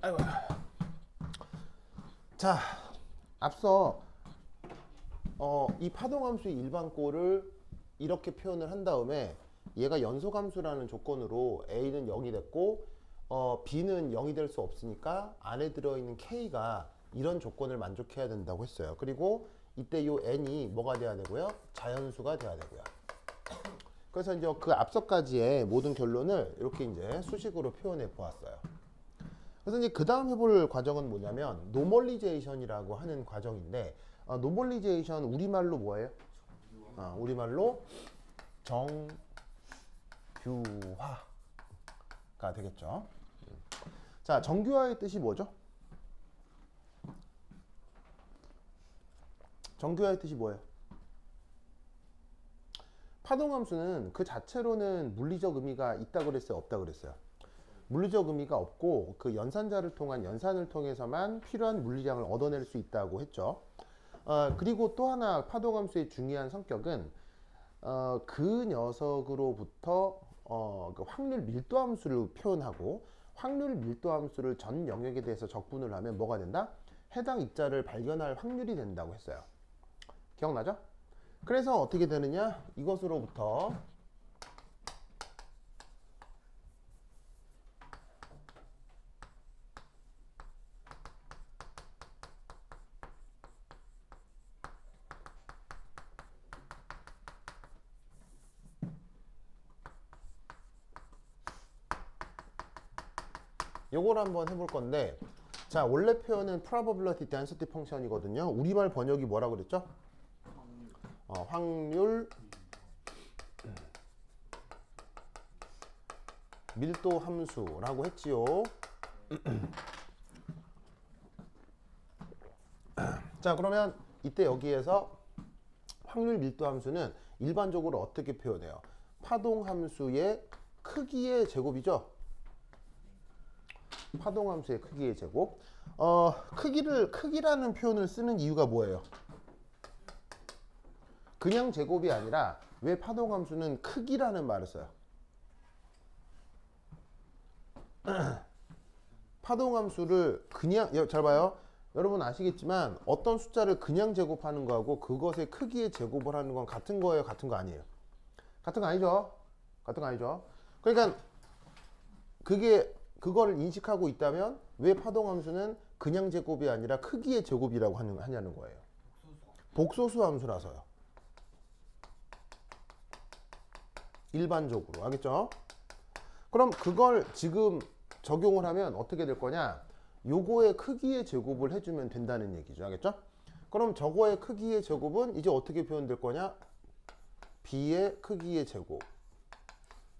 아이고. 자, 앞서 이 파동함수의 일반꼴을 이렇게 표현을 한 다음에 얘가 연소함수라는 조건으로 A는 0이 됐고 B는 0이 될 수 없으니까 안에 들어있는 K가 이런 조건을 만족해야 된다고 했어요. 그리고 이때 요 N이 뭐가 돼야 되고요? 자연수가 돼야 되고요. 그래서 이제 그 앞서까지의 모든 결론을 이렇게 이제 수식으로 표현해 보았어요. 그래서 이제 그 다음 해볼 과정은 뭐냐면 노멀리제이션이라고 하는 과정인데 노멀리제이션 우리말로 뭐예요? 우리말로 정규화가 되겠죠. 자, 정규화의 뜻이 뭐죠? 정규화의 뜻이 뭐예요? 파동함수는 그 자체로는 물리적 의미가 있다 그랬어요? 없다 그랬어요? 물리적 의미가 없고 그 연산자를 통한 연산을 통해서만 필요한 물리량을 얻어낼 수 있다고 했죠. 그리고 또 하나 파동함수의 중요한 성격은 그 녀석으로부터 그 확률 밀도함수를 표현하고 확률 밀도함수를 전 영역에 대해서 적분을 하면 뭐가 된다? 해당 입자를 발견할 확률이 된다고 했어요. 기억나죠? 그래서 어떻게 되느냐? 이것으로부터 요걸 한번 해볼 건데, 자, 원래 표현은 probability density 펑션이거든요. 우리말 번역이 뭐라고 그랬죠? 확률 밀도 함수라고 했지요. 자, 그러면 이때 여기에서 확률 밀도 함수는 일반적으로 어떻게 표현해요? 파동 함수의 크기의 제곱이죠. 파동 함수의 크기의 제곱. 크기라는 표현을 쓰는 이유가 뭐예요? 그냥 제곱이 아니라 왜 파동 함수는 크기라는 말을 써요? 파동 함수를 그냥, 잘 봐요. 여러분 아시겠지만 어떤 숫자를 그냥 제곱하는 거하고 그것의 크기의 제곱을 하는 건 같은 거예요? 같은 거 아니에요? 같은 거 아니죠? 같은 거 아니죠? 그러니까 그걸 인식하고 있다면 왜 파동 함수는 그냥 제곱이 아니라 크기의 제곱이라고 하냐는 거예요. 복소수 함수라서요. 일반적으로. 알겠죠? 그럼 그걸 지금 적용을 하면 어떻게 될 거냐? 요거의 크기의 제곱을 해주면 된다는 얘기죠. 알겠죠? 그럼 저거의 크기의 제곱은 이제 어떻게 표현될 거냐? b의 크기의 제곱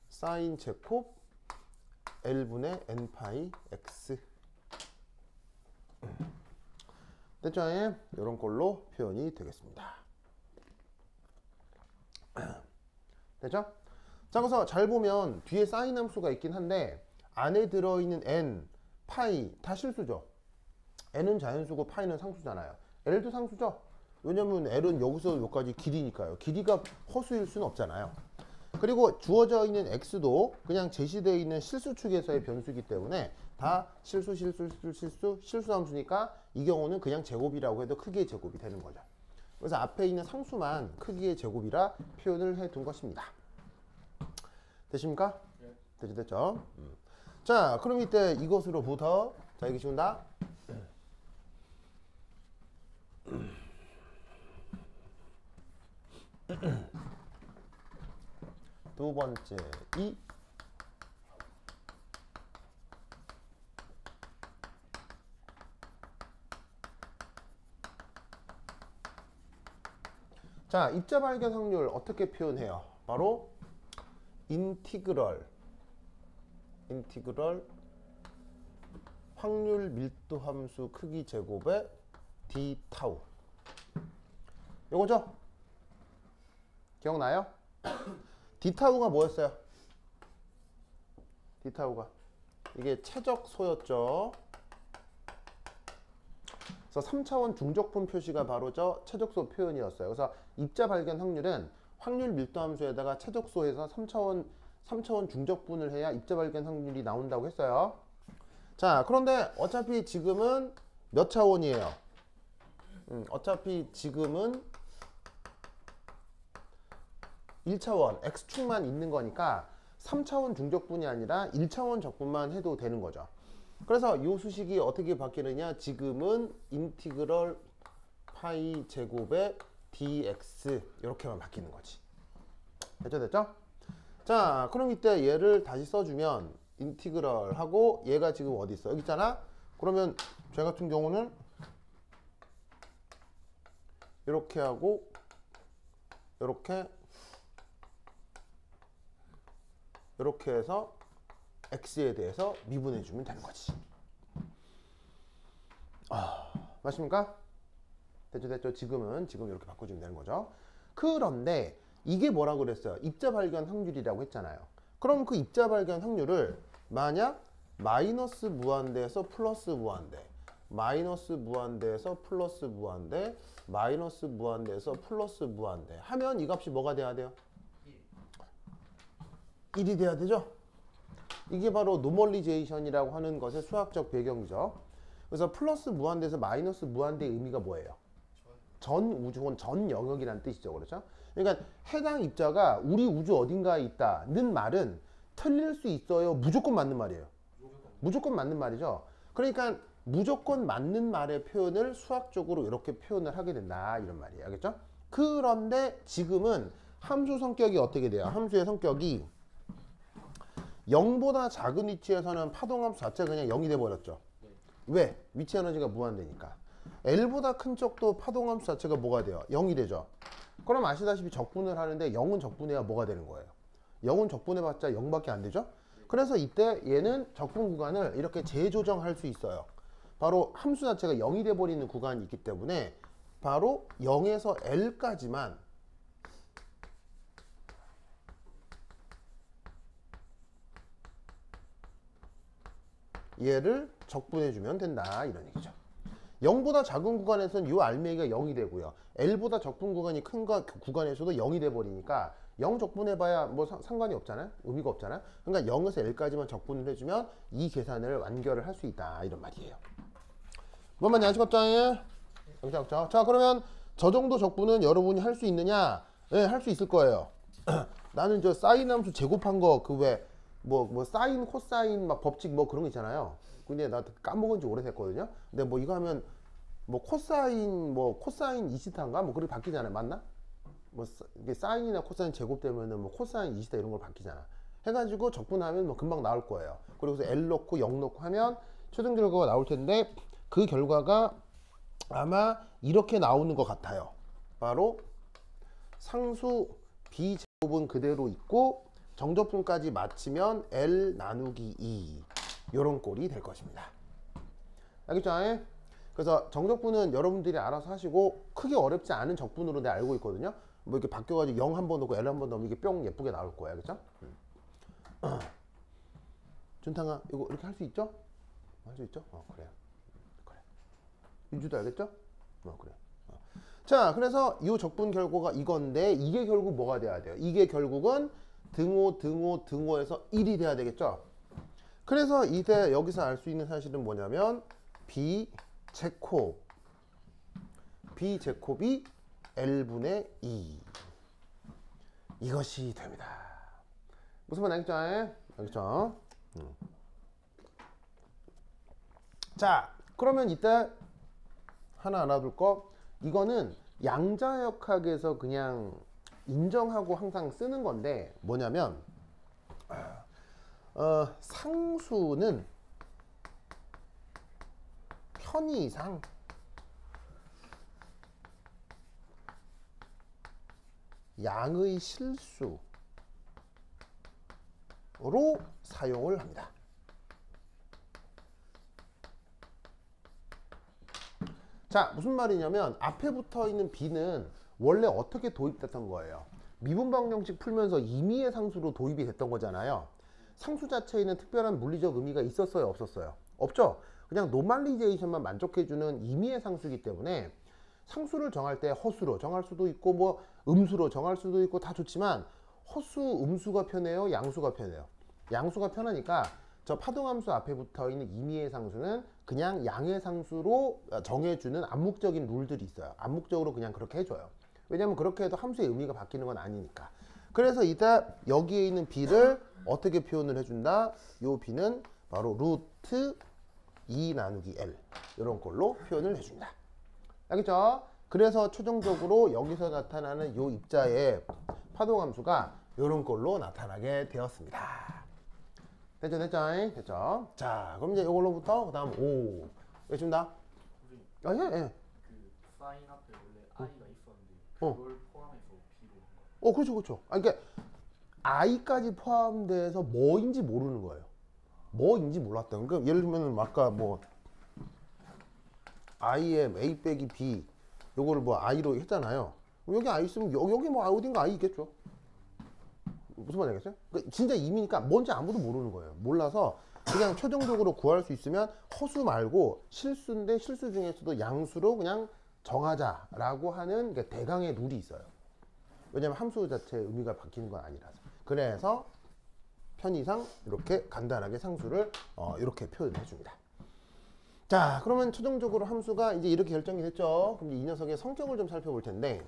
사인 제곱 L분의 n파이 x. 됐죠? 이런 걸로 표현이 되겠습니다. 됐죠? 자, 그래서 잘 보면 뒤에 사인 함수가 있긴 한데 안에 들어있는 n, 파이 다 실수죠. n은 자연수고 파이는 상수잖아요. L도 상수죠. 왜냐면 L은 여기서 여기까지 길이니까요. 길이가 허수일 수는 없잖아요. 그리고 주어져 있는 x도 그냥 제시되어 있는 실수축에서의 변수이기 때문에 다 실수 함수니까 이 경우는 그냥 제곱이라고 해도 크기의 제곱이 되는 거죠. 그래서 앞에 있는 상수만 크기의 제곱이라 표현을 해 둔 것입니다. 되십니까? 네. 됐죠? 자, 그럼 이때 이것으로부터 자, 이게 쉬운다. 두 번째 이 자, 입자 발견 확률 어떻게 표현해요? 바로 인티그럴 확률 밀도 함수 크기 제곱의 d 타우. 요거죠? 기억나요? d 타우가 뭐였어요? d 타우가 이게 최적소였죠. 그래서 3차원 중적분 표시가 바로 저 최적소 표현이었어요. 그래서 입자 발견 확률은 확률 밀도 함수에다가 최적소에서 3차원 중적분을 해야 입자 발견 확률이 나온다고 했어요. 자, 그런데 어차피 지금은 몇 차원이에요? 어차피 지금은 1차원 x축만 있는 거니까 3차원 중적분이 아니라 1차원 적분만 해도 되는 거죠. 그래서 이 수식이 어떻게 바뀌느냐, 지금은 인티그럴 파이 제곱의 dx 이렇게만 바뀌는 거지. 됐죠? 자, 그럼 이때 얘를 다시 써주면 인티그럴 하고 얘가 지금 어디 있어? 여기 있잖아? 그러면 저 같은 경우는 이렇게 하고 이렇게 해서 x에 대해서 미분해 주면 되는 거지. 맞습니까? 됐죠? 지금 이렇게 바꿔주면 되는 거죠. 그런데 이게 뭐라고 그랬어요? 입자 발견 확률이라고 했잖아요. 그럼 그 입자 발견 확률을 만약 마이너스 무한대에서 플러스 무한대, 마이너스 무한대에서 플러스 무한대, 마이너스 무한대에서 플러스 무한대 하면 이 값이 뭐가 돼야 돼요? 1이 돼야 되죠? 이게 바로 노멀리제이션이라고 하는 것의 수학적 배경이죠. 그래서 플러스 무한대에서 마이너스 무한대의 의미가 뭐예요? 전 우주 혹은 전 영역이라는 뜻이죠. 그렇죠? 그러니까 해당 입자가 우리 우주 어딘가에 있다는 말은 틀릴 수 있어요? 무조건 맞는 말이에요? 무조건 맞는 말이죠. 그러니까 무조건 맞는 말의 표현을 수학적으로 이렇게 표현을 하게 된다, 이런 말이에요. 알겠죠? 그런데 지금은 함수 성격이 어떻게 돼요? 함수의 성격이 0보다 작은 위치에서는 파동함수 자체가 그냥 0이 돼버렸죠. 왜? 위치 에너지가 무한대니까. L보다 큰 쪽도 파동함수 자체가 뭐가 돼요? 0이 되죠. 그럼 아시다시피 적분을 하는데 0은 적분해야 뭐가 되는 거예요? 0은 적분해봤자 0밖에 안 되죠. 그래서 이때 얘는 적분 구간을 이렇게 재조정할 수 있어요. 바로 함수 자체가 0이 돼버리는 구간이 있기 때문에 바로 0에서 L까지만 얘를 적분해주면 된다, 이런 얘기죠. 0보다 작은 구간에서는 이 알맹이가 0이 되고요. L보다 적분 구간이 큰 구간에서도 0이 돼버리니까 0 적분해봐야 뭐 상관이 없잖아요. 의미가 없잖아요. 그러니까 0에서 L까지만 적분을 해주면 이 계산을 완결을 할 수 있다, 이런 말이에요. 뭔 말인지 아시겠죠? 자, 그러면 저 정도 적분은 여러분이 할 수 있느냐? 네, 할 수 있을 거예요. 나는 저 사인 함수 제곱한 거 그 왜 뭐 사인 코사인 막 법칙 뭐 그런 거 있잖아요. 근데 나 까먹은 지 오래됐거든요. 근데 뭐 이거 하면 뭐 코사인 이시타인가 뭐 그렇게 바뀌잖아요. 맞나? 뭐 이게 사인이나 코사인 제곱되면은 뭐 코사인 이시타 이런 걸 바뀌잖아. 해가지고 적분하면 뭐 금방 나올 거예요. 그리고서 L 넣고 0 넣고 하면 최종 결과가 나올 텐데 그 결과가 아마 이렇게 나오는 것 같아요. 바로 상수 B제곱은 그대로 있고 정적분까지 맞추면 L 나누기 2 요런 꼴이 될 것입니다. 알겠죠? 그래서 정적분은 여러분들이 알아서 하시고 크게 어렵지 않은 적분으로 내가 알고 있거든요. 뭐 이렇게 바뀌어가지고 0 한 번 넣고 L 한 번 넣으면 이게 뿅 예쁘게 나올 거예요. 알겠죠? 준탕아 이거 이렇게 할 수 있죠? 할 수 있죠? 그래요. 그래. 윤주도 알겠죠? 그래요. 자, 그래서 이 적분 결과가 이건데 이게 결국 뭐가 돼야 돼요? 이게 결국은 등호에서 1이 돼야 되겠죠? 그래서 이때 여기서 알 수 있는 사실은 뭐냐면 B제곱이 L분의 2 이것이 됩니다. 무슨 말 알겠죠? 알겠죠? 자, 그러면 이때 하나 알아둘 거, 이거는 양자역학에서 그냥 인정하고 항상 쓰는 건데 뭐냐면 상수는 편의상 양의 실수로 사용을 합니다. 자, 무슨 말이냐면 앞에 붙어 있는 B는 원래 어떻게 도입됐던 거예요? 미분방정식 풀면서 임의의 상수로 도입이 됐던 거잖아요. 상수 자체에는 특별한 물리적 의미가 있었어요, 없었어요? 없죠? 그냥 노멀리제이션만 만족해주는 임의의 상수이기 때문에 상수를 정할 때 허수로 정할 수도 있고 뭐 음수로 정할 수도 있고 다 좋지만 허수, 음수가 편해요? 양수가 편해요? 양수가 편하니까 저 파동함수 앞에 붙어있는 임의의 상수는 그냥 양의 상수로 정해주는 암묵적인 룰들이 있어요. 암묵적으로 그냥 그렇게 해줘요. 왜냐면 그렇게 해도 함수의 의미가 바뀌는 건 아니니까. 그래서 이따 여기에 있는 b를 어떻게 표현을 해준다? 요 b는 바로 루트 2 나누기 l 이런 걸로 표현을 해준다. 알겠죠? 그래서 최종적으로 여기서 나타나는 요 입자의 파동함수가 이런 걸로 나타나게 되었습니다. 됐죠? 됐죠? 자, 그럼 이제 이걸로부터 그 다음 5 외준다. 아, 예, 예. 그 사인 앞에 원래 i가 있었는데 어. 그걸 포함해서 b로 한 거예요. 그렇죠. 그러니까 i까지 포함돼서 뭐인지 모르는 거예요. 뭐인지 몰랐다. 그러니까 예를 들면 아까 뭐 i의 a 빼기 b 요거를 뭐 i로 했잖아요. 여기 i 있으면 여기 뭐 어딘가 i 있겠죠. 무슨 말인지 알겠어요? 그러니까 진짜 임이니까 뭔지 아무도 모르는 거예요. 몰라서 그냥 최종적으로 구할 수 있으면 허수 말고 실수인데 실수 중에서도 양수로 그냥 정하자라고 하는 대강의 룰이 있어요. 왜냐면 함수 자체의 의미가 바뀌는 건 아니라서. 그래서 편의상 이렇게 간단하게 상수를 이렇게 표현해 줍니다. 자, 그러면 최종적으로 함수가 이제 이렇게 결정이 됐죠. 그럼 이 녀석의 성격을 좀 살펴볼 텐데,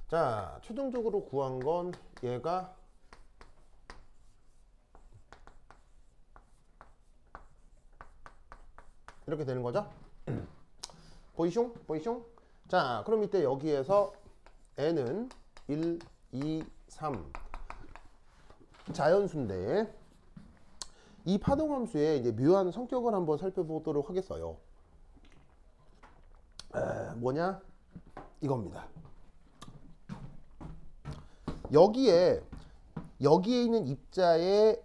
자, 최종적으로 구한 건 얘가 이렇게 되는 거죠. 보이숑? 자, 그럼 이때 여기에서 n은 1, 2, 3 자연수인데 이 파동함수의 이제 묘한 성격을 한번 살펴보도록 하겠어요. 뭐냐? 이겁니다. 여기에 있는 입자의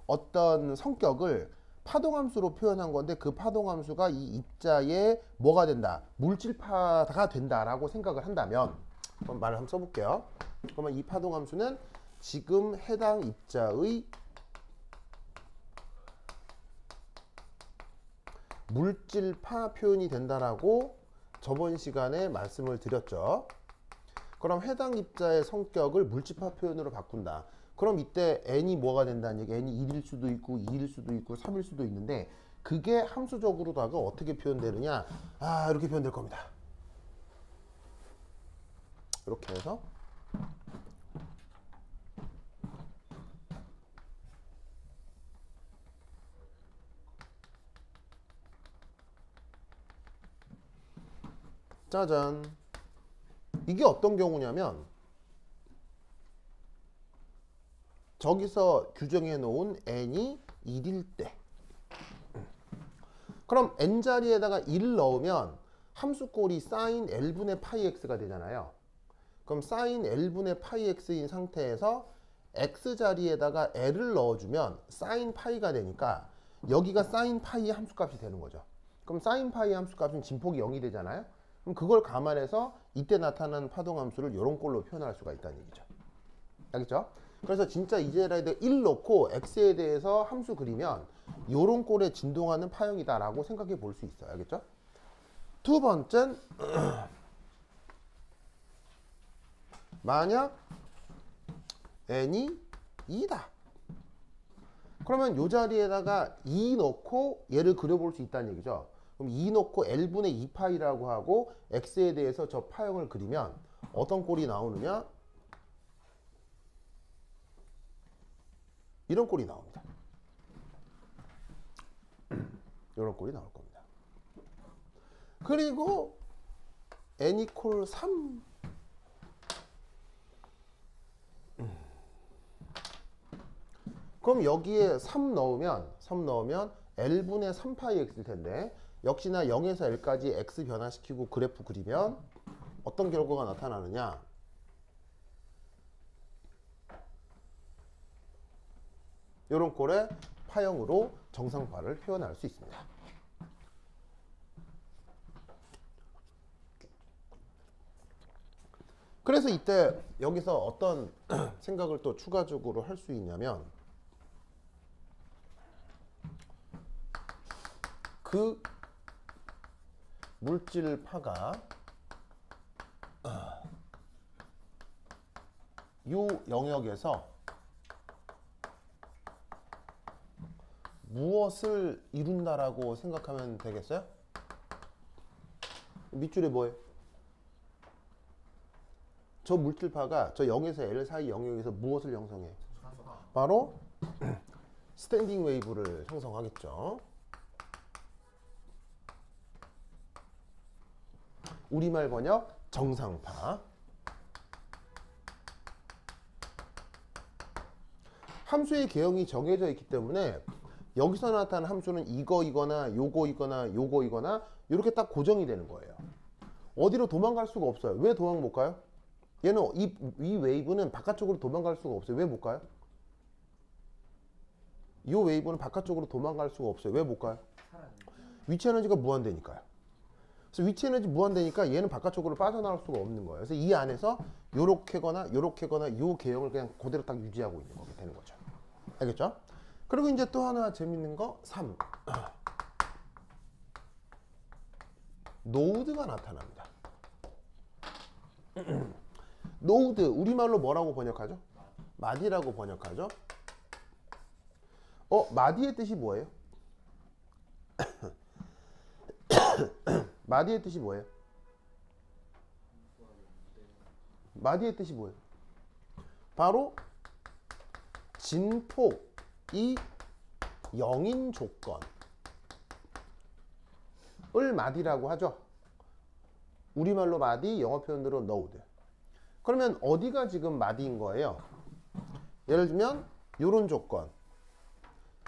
어떤 성격을 파동함수로 표현한 건데 그 파동함수가 이 입자의 뭐가 된다? 물질파가 된다라고 생각을 한다면 한번 말을 한번 써볼게요. 그러면 이 파동함수는 지금 해당 입자의 물질파 표현이 된다라고 저번 시간에 말씀을 드렸죠. 그럼 해당 입자의 성격을 물질파 표현으로 바꾼다. 그럼 이때 n이 뭐가 된다는 얘기? n이 1일 수도 있고 2일 수도 있고 3일 수도 있는데 그게 함수적으로다가 어떻게 표현되느냐? 이렇게 표현될 겁니다. 이렇게 해서 짜잔. 이게 어떤 경우냐면 저기서 규정해 놓은 n이 1일 때 그럼 n 자리에다가 1을 넣으면 함수꼴이 sin l분의 파이 x가 되잖아요. 그럼 sin l분의 파이 x인 상태에서 x 자리에다가 l을 넣어주면 sin 파이가 되니까 여기가 sin 파이의 함수값이 되는 거죠. 그럼 sin 파이의 함수값은 진폭이 0이 되잖아요. 그럼 그걸 감안해서 이때 나타나는 파동함수를 이런 꼴로 표현할 수가 있다는 얘기죠. 알겠죠? 그래서 진짜 이제라도 1 넣고 x에 대해서 함수 그리면 요런 꼴에 진동하는 파형이다 라고 생각해 볼 수 있어요. 알겠죠? 두 번째는 만약 n이 2다. 그러면 요 자리에다가 2 넣고 얘를 그려볼 수 있다는 얘기죠. 그럼 2 넣고 l분의 2파이라고 하고 x에 대해서 저 파형을 그리면 어떤 꼴이 나오느냐? 이런 꼴이 나옵니다. 이런 꼴이 나올 겁니다. 그리고 n 이퀄 3 그럼 여기에 3 넣으면 l분의 3파이 x일 텐데 역시나 0에서 l까지 x 변화시키고 그래프 그리면 어떤 결과가 나타나느냐? 이런 꼴의 파형으로 정상파를 표현할 수 있습니다. 그래서 이때 여기서 어떤 생각을 또 추가적으로 할 수 있냐면 그 물질파가 요 영역에서 무엇을 이룬다라고 생각하면 되겠어요? 밑줄에 뭐예요? 저 물질파가 저 0에서 L 사이 영역에서 무엇을 형성해요? 바로 스탠딩 웨이브를 형성하겠죠. 우리말 번역 정상파. 함수의 개형이 정해져 있기 때문에 여기서 나타난 함수는 이거이거나 요거이거나 요거이거나 이렇게 딱 고정이 되는 거예요. 어디로 도망갈 수가 없어요. 왜 도망 못 가요? 얘는 이 웨이브는 바깥쪽으로 도망갈 수가 없어요. 왜 못 가요? 이 웨이브는 바깥쪽으로 도망갈 수가 없어요. 왜 못 가요? 위치 에너지가 무한대니까요. 그래서 위치 에너지 무한대니까 얘는 바깥쪽으로 빠져나올 수가 없는 거예요. 그래서 이 안에서 요렇게거나 요렇게거나 요 개형을 그냥 그대로 딱 유지하고 있는 거게 되는 거죠. 알겠죠? 그리고 이제 또 하나 재밌는 거 3. 노드가 나타납니다. 노드 우리말로 뭐라고 번역하죠? 마디라고 번역하죠. 마디의 뜻이 뭐예요? 마디의 뜻이 뭐예요? 마디의 뜻이 뭐예요? 바로 진폭이 0인 조건을 마디라고 하죠. 우리말로 마디, 영어 표현으로 노드. 그러면 어디가 지금 마디인 거예요? 예를 들면 이런 조건,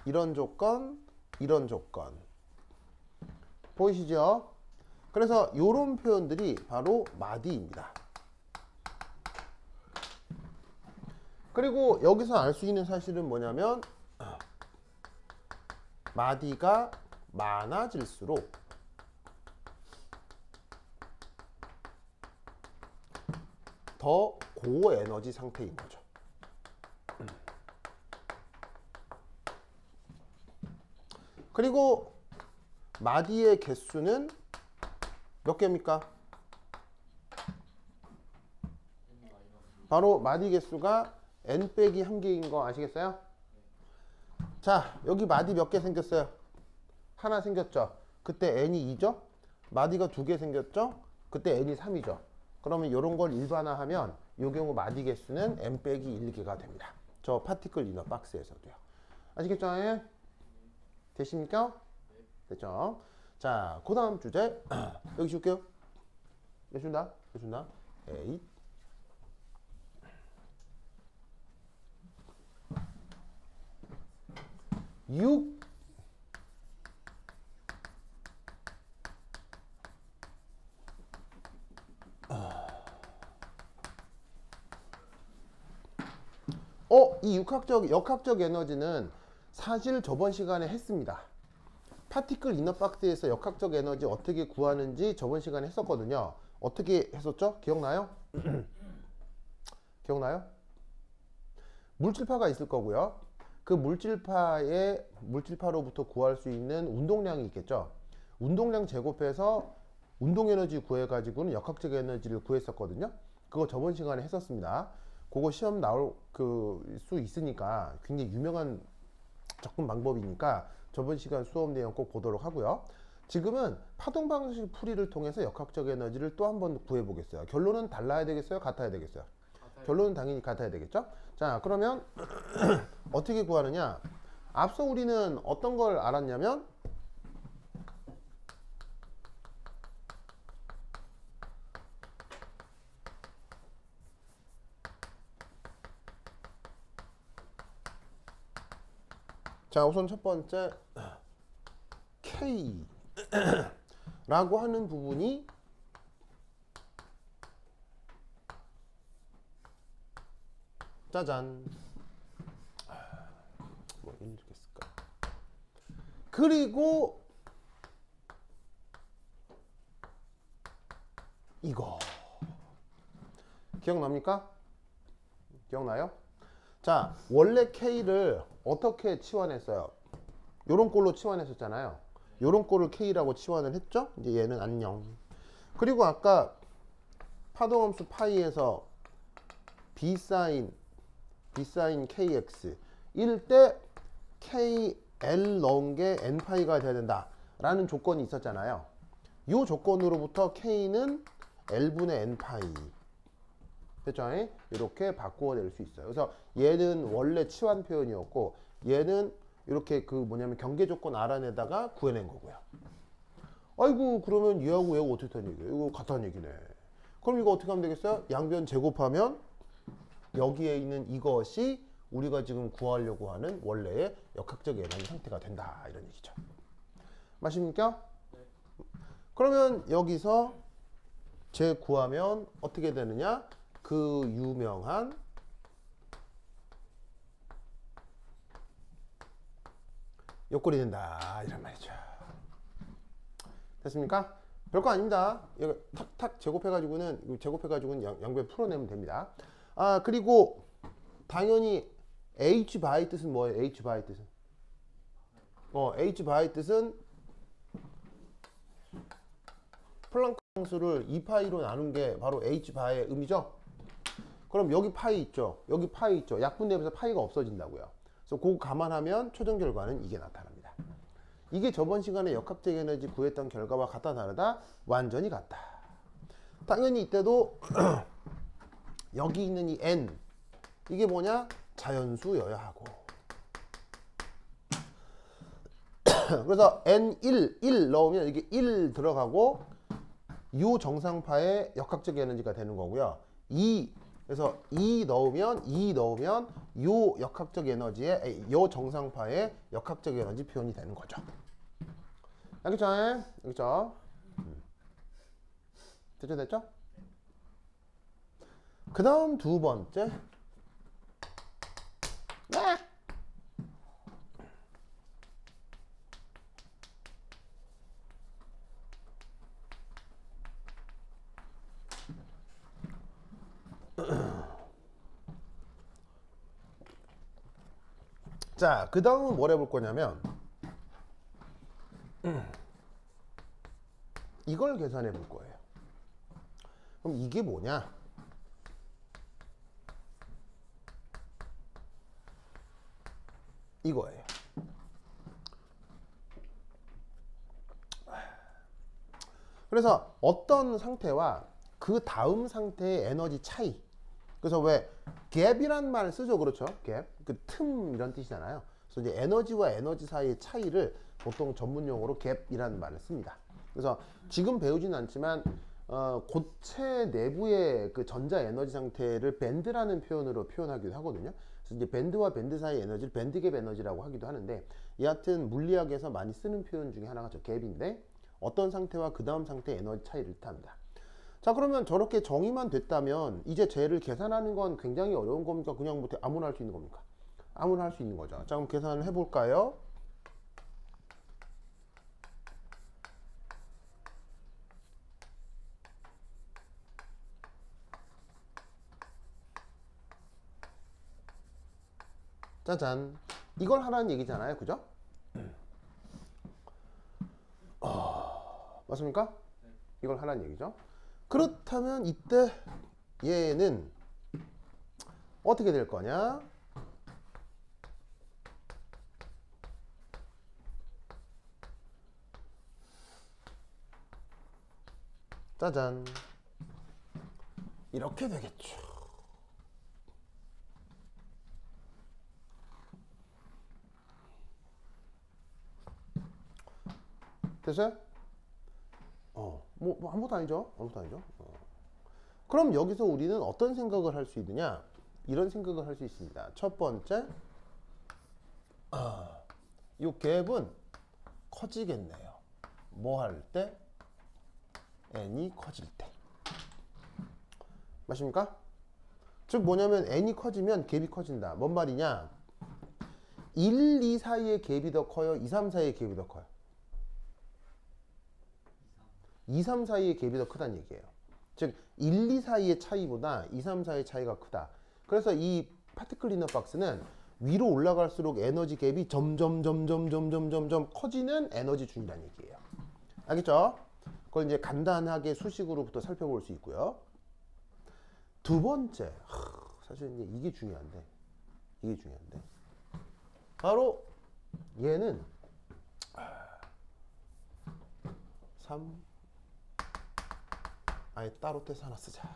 이런 조건, 이런 조건 보이시죠? 그래서 이런 표현들이 바로 마디입니다. 그리고 여기서 알 수 있는 사실은 뭐냐면 마디가 많아질수록 더 고에너지 상태인 거죠. 그리고 마디의 개수는 몇 개입니까? 바로 마디 개수가 n 빼기 1개인 거 아시겠어요? 자, 여기 마디 몇 개 생겼어요? 하나 생겼죠? 그때 n이 2죠? 마디가 2개 생겼죠? 그때 n이 3이죠? 그러면 이런 걸 일반화하면 이 경우 마디 개수는 n 빼기 1개가 됩니다. 저 파티클 이너 박스에서도요. 아시겠죠? 예? 되십니까? 됐죠? 자, 그 다음 주제 여기 줄게요. 여기 준다. 여기 준다. 8. 육 이 역학적 에너지는 사실 저번 시간에 했습니다. 파티클 이너 박스에서 역학적 에너지 어떻게 구하는지 저번 시간에 했었거든요. 어떻게 했었죠? 기억나요? 기억나요? 물질파가 있을 거고요. 그 물질파로부터 구할 수 있는 운동량이 있겠죠. 운동량 제곱해서 운동 에너지 구해 가지고는 역학적 에너지를 구했었거든요. 그거 저번 시간에 했었습니다. 그거 시험 나올 수 있으니까 굉장히 유명한 접근 방법이니까 저번 시간 수업 내용 꼭 보도록 하고요. 지금은 파동 방식 풀이를 통해서 역학적 에너지를 또 한번 구해 보겠어요. 결론은 달라야 되겠어요? 같아야 되겠어요? 결론은 당연히 같아야 되겠죠? 자, 그러면 어떻게 구하느냐? 앞서 우리는 어떤 걸 알았냐면 자, 우선 첫 번째 K 라고 하는 부분이 짜잔 뭐 이렇게 쓸까? 그리고 이거 기억납니까? 기억나요? 자, 원래 K를 어떻게 치환했어요? 요런 꼴로 치환했었잖아요. 요런 꼴을 K라고 치환을 했죠. 이제 얘는 안녕. 그리고 아까 파동함수 파이에서 B 사인 KX 일 때 KL 넣은 게 N파이가 돼야 된다 라는 조건이 있었잖아요. 이 조건으로부터 K는 L분의 N파이 됐죠? 이렇게 바꾸어 낼 수 있어요. 그래서 얘는 원래 치환 표현이었고 얘는 이렇게 그 뭐냐면 경계 조건 알아내다가 구해낸 거고요. 아이고 그러면 얘하고 얘하고 어떻게 되는 얘기예요? 이거 같다는 얘기네. 그럼 이거 어떻게 하면 되겠어요? 양변 제곱하면 여기에 있는 이것이 우리가 지금 구하려고 하는 원래의 역학적 에너지 상태가 된다 이런 얘기죠. 맞습니까? 그러면 여기서 제 구하면 어떻게 되느냐? 그 유명한 요꼴이 된다 이런 말이죠. 됐습니까? 별거 아닙니다. 이거 탁탁 제곱해가지고는 양변 풀어내면 됩니다. 아 그리고 당연히 H 바의 뜻은 뭐예요? H 바의 뜻은 H 바의 뜻은 플랑크 함수를 2파이로 나눈 게 바로 H 바의 의미죠. 그럼 여기 파이 있죠. 여기 파이 있죠. 약분되면서 파이가 없어진다고요. 그래서 그거 감안하면 최종 결과는 이게 나타납니다. 이게 저번 시간에 역학적 에너지 구했던 결과와 같다 다르다? 완전히 같다. 당연히 이때도 여기 있는 이 N 이게 뭐냐? 자연수여야 하고 그래서 N1 1 넣으면 이게 1 들어가고 요 정상파의 역학적 에너지가 되는 거고요. 2 그래서 2 넣으면 요 역학적 에너지에 요 정상파의 역학적 에너지 표현이 되는 거죠. 알겠죠? 알겠죠? 됐죠? 그 다음 두 번째 자, 그 다음은 뭘 해볼 거냐면 이걸 계산해 볼 거예요. 그럼 이게 뭐냐? 이거예요. 그래서 어떤 상태와 그 다음 상태의 에너지 차이. 그래서 왜 갭이란 말을 쓰죠, 그렇죠? 갭, 그 틈 이런 뜻이잖아요. 그래서 이제 에너지와 에너지 사이의 차이를 보통 전문 용어로 갭이라는 말을 씁니다. 그래서 지금 배우진 않지만 고체 내부의 그 전자 에너지 상태를 밴드라는 표현으로 표현하기도 하거든요. 그래서 이제 밴드와 밴드 사이 에너지를 밴드갭 에너지라고 하기도 하는데, 여하튼 물리학에서 많이 쓰는 표현 중에 하나가 저 갭인데, 어떤 상태와 그 다음 상태의 에너지 차이를 뜻합니다. 자, 그러면 저렇게 정의만 됐다면 이제 쟤를 계산하는 건 굉장히 어려운 겁니까? 그냥 뭐 아무나 할 수 있는 겁니까? 아무나 할 수 있는 거죠. 자, 그럼 계산을 해볼까요? 짜잔. 이걸 하라는 얘기잖아요. 그죠? 맞습니까? 이걸 하라는 얘기죠. 그렇다면 이때 얘는 어떻게 될 거냐? 짜잔. 이렇게 되겠죠. 됐어요? 뭐 아무것도 아니죠. 아무것도 아니죠. 그럼 여기서 우리는 어떤 생각을 할 수 있느냐? 이런 생각을 할 수 있습니다. 첫 번째, 이 갭은 커지겠네요. 뭐 할 때? n이 커질 때. 맞습니까? 즉 뭐냐면 n이 커지면 갭이 커진다. 뭔 말이냐? 1, 2 사이의 갭이 더 커요? 2, 3 사이의 갭이 더 커요? 2, 3 사이의 갭이 더 크다는 얘기예요. 즉 1, 2 사이의 차이보다 2, 3 사이의 차이가 크다. 그래서 이 파티클 이너 박스는 위로 올라갈수록 에너지 갭이 점점 커지는 에너지 준이라는 얘기예요. 알겠죠? 그걸 이제 간단하게 수식으로부터 살펴볼 수 있고요. 두 번째, 사실 이제 이게 중요한데, 바로 얘는 3, 아예 따로 떼서 하나 쓰자.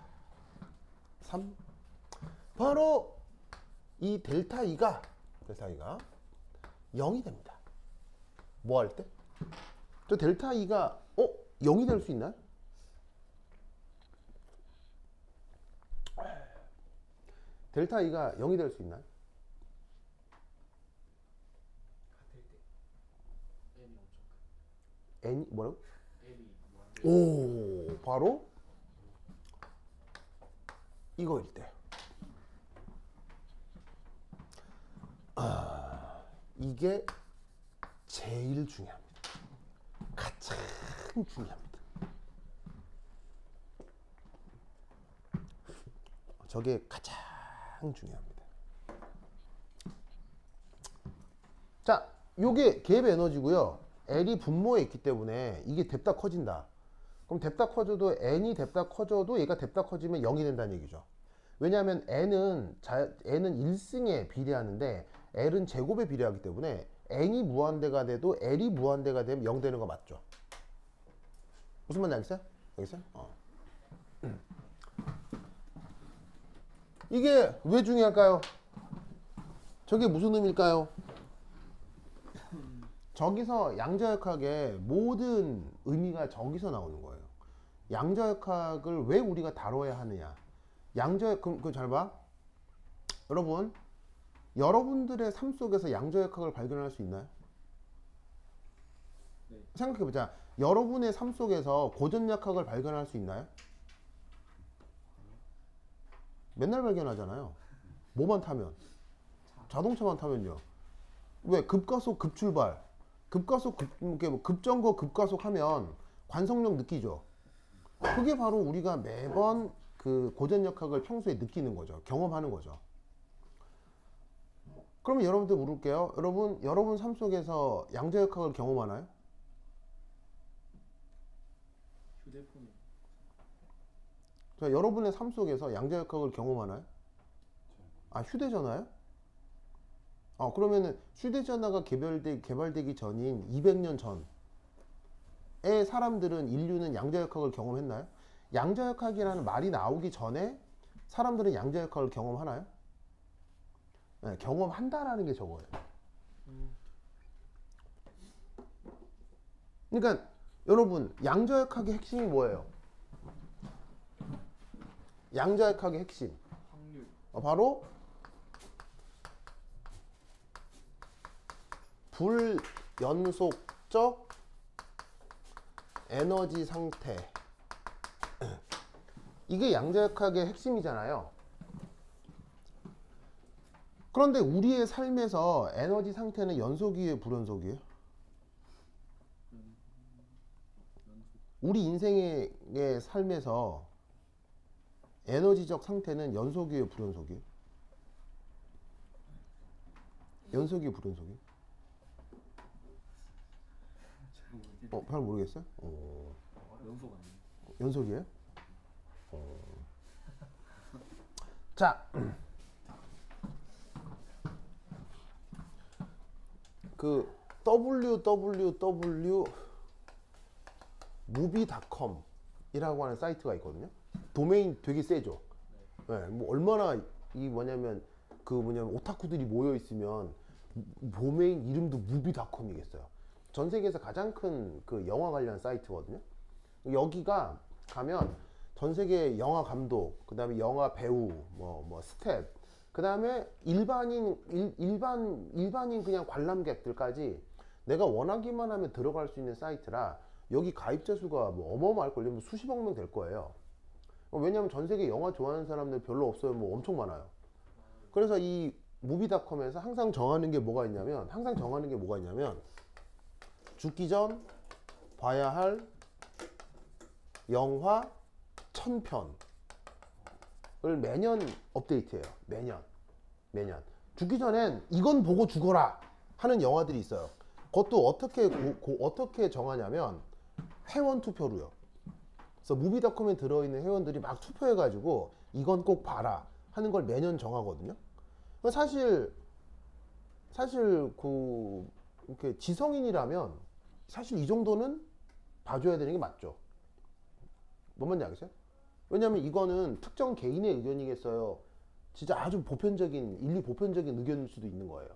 3, 바로 이 델타 E가 0이 됩니다. 뭐 할 때? 저 델타 E가 0이 될 수 있나요? 델타 E가 0이 될 수 있나요? 같을 때 N이 엄청 N이 뭐라고? N이 무한대. 오, 바로 이거일 때. 이게 제일 중요합니다. 가장 중요합니다. 저게 가장 중요합니다. 자, 요게 갭 에너지고요. L이 분모에 있기 때문에 이게 뎁다 커진다. 그럼 뎁다 커져도 N이 뎁다 커져도 얘가 뎁다 커지면 0이 된다는 얘기죠. 왜냐하면 N은 1승에 비례하는데 L은 제곱에 비례하기 때문에 N이 무한대가 돼도 L이 무한대가 되면 0 되는 거 맞죠? 무슨 말인지 알겠어요? 이게 왜 중요할까요? 저게 무슨 의미일까요? 저기서 양자역학의 모든 의미가 저기서 나오는 거예요. 양자역학을 왜 우리가 다뤄야 하느냐? 그럼 잘 봐. 여러분들의 삶 속에서 양자역학을 발견할 수 있나요? 네. 생각해보자. 여러분의 삶 속에서 고전역학을 발견할 수 있나요? 맨날 발견하잖아요. 뭐만 타면? 자동차만 타면요. 왜? 급가속, 급출발. 급정거, 급가속 하면 관성력 느끼죠. 그게 바로 우리가 매번 그 고전역학을 평소에 느끼는 거죠. 경험하는 거죠. 그러면 여러분들 물을게요. 여러분 삶 속에서 양자역학을 경험하나요? 휴대폰이 자, 여러분의 삶 속에서 양자역학을 경험하나요? 아, 휴대전화요? 그러면은 휴대전화가 개발되기 전인 200년 전에 사람들은 인류는 양자역학을 경험했나요? 양자역학이라는 말이 나오기 전에 사람들은 양자역학을 경험하나요? 네, 경험한다라는 게 저거예요. 그러니까 여러분, 양자역학의 핵심이 뭐예요? 양자역학의 핵심 확률. 바로 불연속적 에너지 상태. 이게 양자역학의 핵심이잖아요. 그런데 우리의 삶에서 에너지 상태는 연속이에요, 불연속이에요? 우리 인생의 삶에서 에너지적 상태는 연속이에요, 불연속이에요? 연속이에요, 불연속이에요? 잘 모르겠어요? 연속 아니에요? 연속이에요? 자, 그 www movie.com이라고 하는 사이트가 있거든요. 도메인 되게 세죠. 네, 뭐 얼마나 뭐냐면 오타쿠들이 모여 있으면 도메인 이름도 movie.com이겠어요. 전 세계에서 가장 큰 그 영화 관련 사이트거든요. 여기가 가면 전 세계 영화 감독, 그 다음에 영화 배우, 뭐 스텝, 그 다음에 일반인 그냥 관람객들까지 내가 원하기만 하면 들어갈 수 있는 사이트라 여기 가입자 수가 뭐 어마어마할걸요. 뭐 수십억 명 될 거예요. 왜냐면 전 세계 영화 좋아하는 사람들 별로 없어요. 뭐 엄청 많아요. 그래서 이 무비닷컴에서 항상 정하는 게 뭐가 있냐면 죽기 전 봐야 할 영화 1000편을 매년 업데이트해요. 매년. 죽기 전엔 이건 보고 죽어라 하는 영화들이 있어요. 그것도 어떻게 정하냐면 회원 투표로요. 그래서 무비닷컴에 들어있는 회원들이 막 투표해가지고 이건 꼭 봐라 하는 걸 매년 정하거든요. 사실 그 이렇게 지성인이라면 사실 이 정도는 봐줘야 되는 게 맞죠. 뭔 말인지 알겠어요? 왜냐면 이거는 특정 개인의 의견이겠어요. 진짜 아주 보편적인 인류 보편적인 의견일 수도 있는 거예요.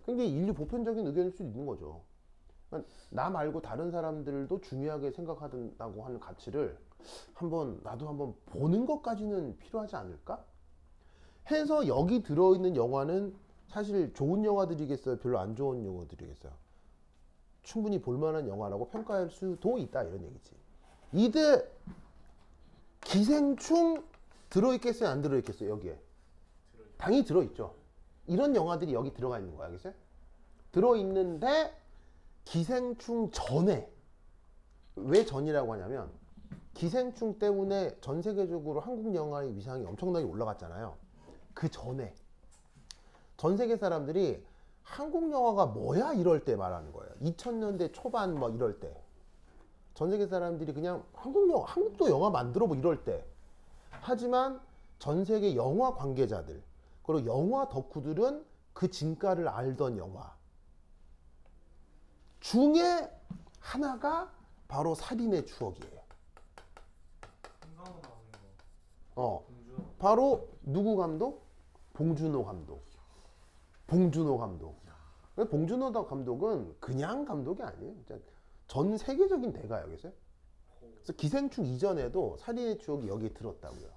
굉장히 인류 보편적인 의견일 수도 있는 거죠. 그러니까 나 말고 다른 사람들도 중요하게 생각한다고 하는 가치를 나도 한번 보는 것까지는 필요하지 않을까? 해서 여기 들어있는 영화는 사실 좋은 영화들이겠어요? 별로 안 좋은 영화들이겠어요? 충분히 볼만한 영화라고 평가할 수도 있다 이런 얘기지. 이때 기생충 들어있겠어요? 안 들어있겠어요? 여기에? 당연히 들어있죠. 이런 영화들이 여기 들어가 있는 거야. 알겠어요? 들어있는데 기생충 전에 왜 전이라고 하냐면 기생충 때문에 전 세계적으로 한국 영화의 위상이 엄청나게 올라갔잖아요. 그 전에 전 세계 사람들이 한국 영화가 뭐야 이럴 때 말하는 거예요. 2000년대 초반 뭐 이럴 때 전 세계 사람들이 그냥 한국도 영화 만들어 뭐 이럴 때. 하지만 전 세계 영화 관계자들 그리고 영화 덕후들은 그 진가를 알던 영화 중에 하나가 바로 살인의 추억이에요. 바로 누구 감독? 봉준호 감독. 봉준호 감독은 그냥 감독이 아니에요. 전 세계적인 대가예요. 그래서 기생충 이전에도 살인의 추억이 여기에 들었다고요.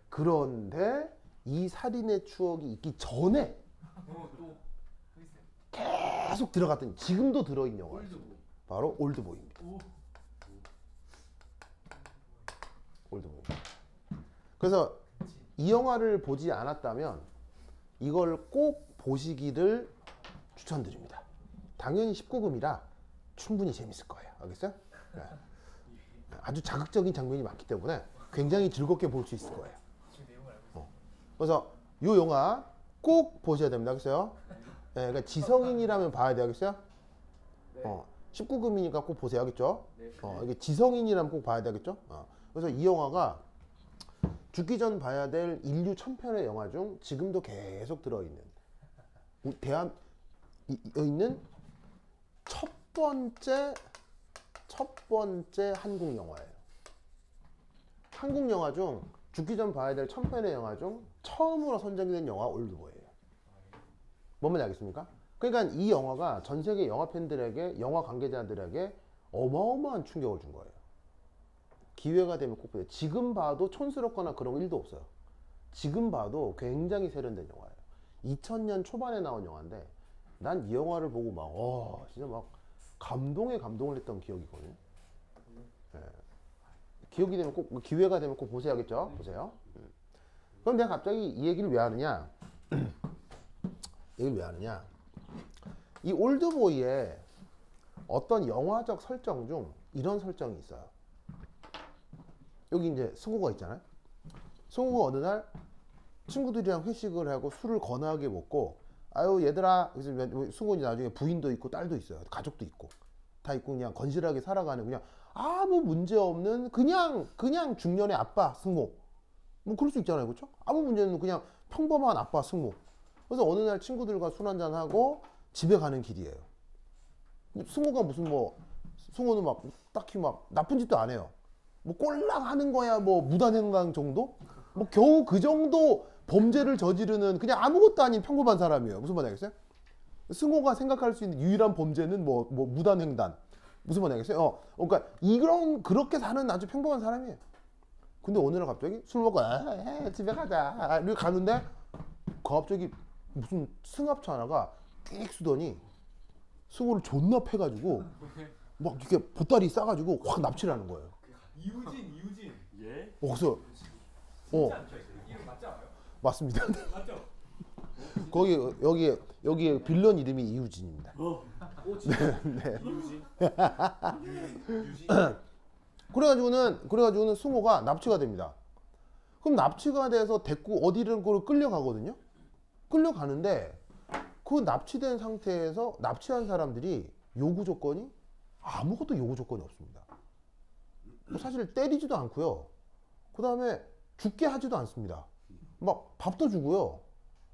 그런데 이 살인의 추억이 있기 전에 계속 들어갔던 지금도 들어있는 영화예요. 바로 올드보이입니다. 올드보이. 그래서 이 영화를 보지 않았다면 이걸 꼭 보시기를 추천드립니다. 당연히 19금이라 충분히 재밌을 거예요. 알겠어요? 네. 아주 자극적인 장면이 많기 때문에 굉장히 즐겁게 볼 수 있을 거예요. 그래서 이 영화 꼭 보셔야 됩니다. 알겠어요? 네, 그러니까 지성인이라면 봐야 돼요. 알겠어요? 19금이니까 꼭 보세요. 알겠죠? 이게 지성인이라면 꼭 봐야 되겠죠? 그래서 이 영화가 죽기 전 봐야 될 인류 1000편의 영화 중 지금도 계속 들어있는 있는 첫 번째 한국 영화예요. 한국 영화 중 죽기 전 봐야 될 1000편의 영화 중 처음으로 선정이 된 영화 올드보이예요. 뭔지 알겠습니까? 그러니까 이 영화가 전 세계 영화 팬들에게 영화 관계자들에게 어마어마한 충격을 준 거예요. 기회가 되면 꼭 보세요. 지금 봐도 촌스럽거나 그런 거 1도 없어요. 지금 봐도 굉장히 세련된 영화예요. 2000년 초반에 나온 영화인데 난 이 영화를 보고 막 진짜 막 감동을 했던 기억이거든요. 네. 기억이 되면 꼭 기회가 되면 꼭 보셔야겠죠. 보세요. 그럼 내가 갑자기 이 얘기를 왜 하느냐? 이 올드보이에 어떤 영화적 설정 중 이런 설정이 있어요. 여기 이제 승우가 있잖아요. 승우가 어느 날 친구들이랑 회식을 하고 술을 거나하게 먹고 아유 얘들아 그래서 승우는 나중에 부인도 있고 딸도 있어요. 가족도 있고 다 있고 그냥 건실하게 살아가는 그냥 아무 문제 없는 그냥 중년의 아빠 승우 뭐 그럴 수 있잖아요. 그렇죠? 아무 문제는 없는 그냥 평범한 아빠 승우. 그래서 어느 날 친구들과 술 한잔 하고 집에 가는 길이에요. 승우가 승우는 막 딱히 막 나쁜 짓도 안 해요. 뭐 꼴랑 하는 거야 뭐 무단횡령 정도? 뭐 겨우 그 정도 범죄를 저지르는 그냥 아무것도 아닌 평범한 사람이에요. 무슨 말인지 알겠어요? 승호가 생각할 수 있는 유일한 범죄는 뭐 무단횡단. 무슨 말인지 알겠어요? 그러니까 그렇게 사는 아주 평범한 사람이에요. 근데 어느 날 갑자기 술 먹고 집에 가자 이렇게 가는데 갑자기 무슨 승합차 하나가 끽 쓰더니 승호를 존나 패가지고 막 이렇게 보따리 싸가지고 확 납치를 하는 거예요. 이우진. 예? 그래서 이름 맞지 않아요? 맞습니다. 맞죠? 여기 빌런 이름이 이우진입니다. 네. 이우진. 그래가지고는 승호가 납치가 됩니다. 그럼 납치가 돼서 데리고 어디를 끌려가거든요. 끌려가는데 그 납치된 상태에서 납치한 사람들이 요구 조건이 아무것도 요구 조건이 없습니다. 뭐 사실 때리지도 않고요. 그 다음에 죽게 하지도 않습니다. 막 밥도 주고요.